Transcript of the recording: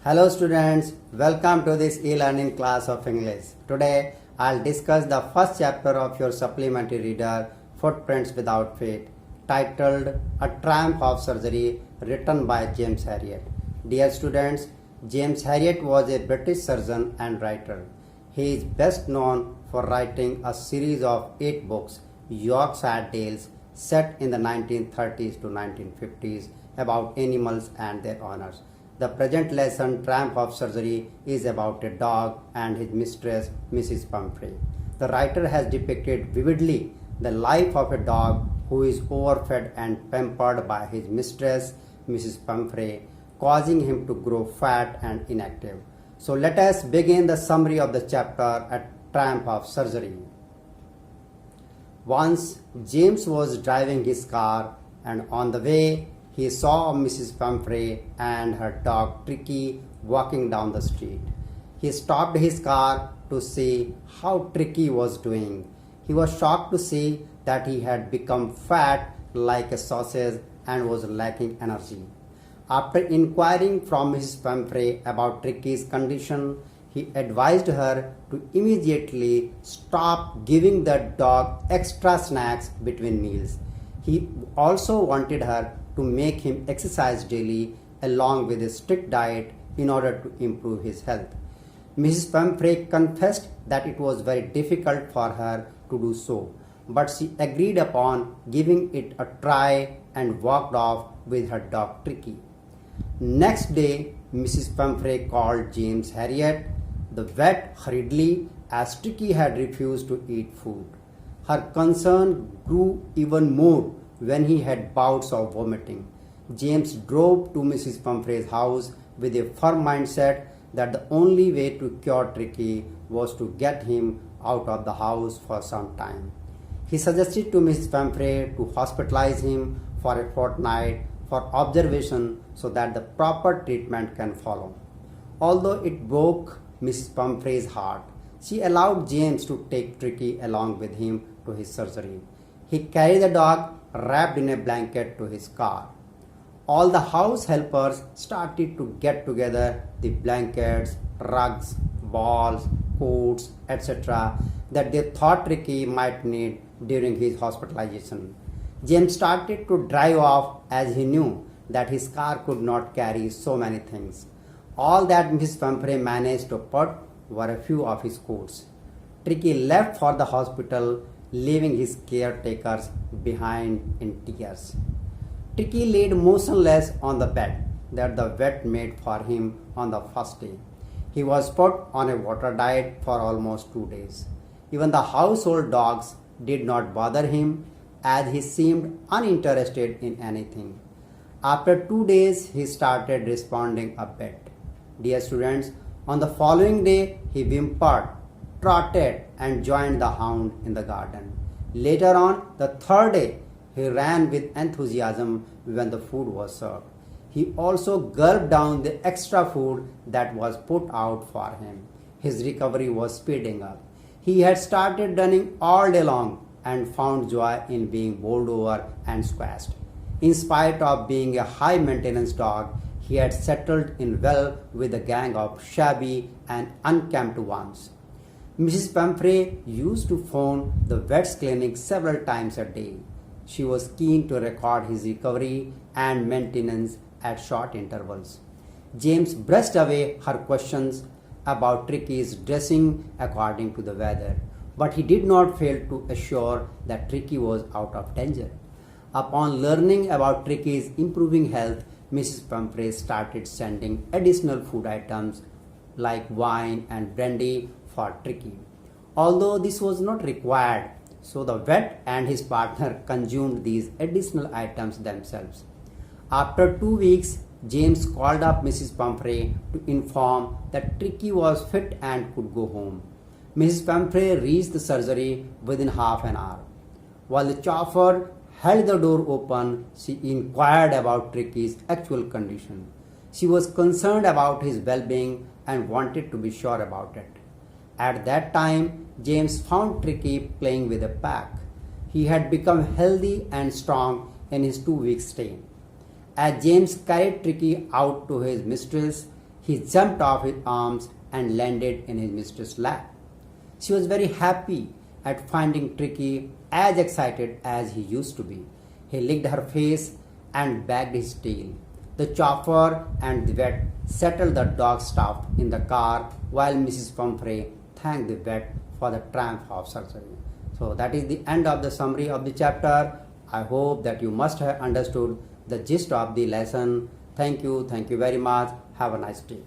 Hello students, welcome to this e-learning class of English. Today I'll discuss the first chapter of your supplementary reader Footprints Without Feet, titled A Triumph of Surgery, written by James Herriot. Dear students, James Herriot was a British surgeon and writer. He is best known for writing a series of 8 books, Yorkshire Tales, set in the 1930s to 1950s about animals and their owners. The present lesson, Triumph of Surgery, is about a dog and his mistress, Mrs. Pumphrey. The writer has depicted vividly the life of a dog who is overfed and pampered by his mistress, Mrs. Pumphrey, causing him to grow fat and inactive. So let us begin the summary of the chapter, A Triumph of Surgery. Once, James was driving his car, and on the way, he saw Mrs. Pumphrey and her dog Tricky walking down the street. He stopped his car to see how Tricky was doing. He was shocked to see that he had become fat like a sausage and was lacking energy. After inquiring from Mrs. Pumphrey about Tricky's condition, he advised her to immediately stop giving the dog extra snacks between meals. He also wanted her to make him exercise daily along with a strict diet in order to improve his health. Mrs. Pumphrey confessed that it was very difficult for her to do so, but she agreed upon giving it a try and walked off with her dog Tricky. Next day, Mrs. Pumphrey called James Herriot, the vet, hurriedly, as Tricky had refused to eat food. Her concern grew even more when he had bouts of vomiting. James drove to Mrs. Pumphrey's house with a firm mindset that the only way to cure Tricky was to get him out of the house for some time. He suggested to Mrs. Pumphrey to hospitalize him for a fortnight for observation so that the proper treatment can follow. Although it broke Mrs. Pumphrey's heart, she allowed James to take Tricky along with him to his surgery. He carried the dog wrapped in a blanket to his car. All the house helpers started to get together the blankets, rugs, balls, coats, etc. that they thought Tricky might need during his hospitalization. James started to drive off as he knew that his car could not carry so many things. All that Mrs. Pumphrey managed to put were a few of his coats. Tricky left for the hospital, leaving his caretakers behind in tears. Tricky lay motionless on the bed that the vet made for him on the first day. He was put on a water diet for almost 2 days. Even the household dogs did not bother him, as he seemed uninterested in anything. After 2 days, he started responding a bit. Dear students, on the following day, he whimpered, trotted, and joined the hound in the garden. Later on, the third day, he ran with enthusiasm when the food was served. He also gulped down the extra food that was put out for him. His recovery was speeding up. He had started running all day long and found joy in being bowled over and squashed. In spite of being a high-maintenance dog, he had settled in well with a gang of shabby and unkempt ones. Mrs. Pumphrey used to phone the vet's clinic several times a day. She was keen to record his recovery and maintenance at short intervals. James brushed away her questions about Tricky's dressing according to the weather, but he did not fail to assure that Tricky was out of danger. Upon learning about Tricky's improving health, Mrs. Pumphrey started sending additional food items like wine and brandy for Tricky. Although this was not required, so the vet and his partner consumed these additional items themselves. After 2 weeks, James called up Mrs. Pumphrey to inform that Tricky was fit and could go home. Mrs. Pumphrey reached the surgery within half an hour. While the chauffeur held the door open, she inquired about Tricky's actual condition. She was concerned about his well-being and wanted to be sure about it. At that time, James found Tricky playing with a pack. He had become healthy and strong in his 2 week stay. As James carried Tricky out to his mistress, He jumped off his arms and landed in his mistress' lap. She was very happy at finding Tricky as excited as he used to be. He licked her face and wagged his tail. The chauffeur and the vet settled the dog's stuff in the car while Mrs. Pumphrey thanked the vet for the triumph of surgery. So that is the end of the summary of the chapter. I hope that you must have understood the gist of the lesson. Thank you very much. Have a nice day.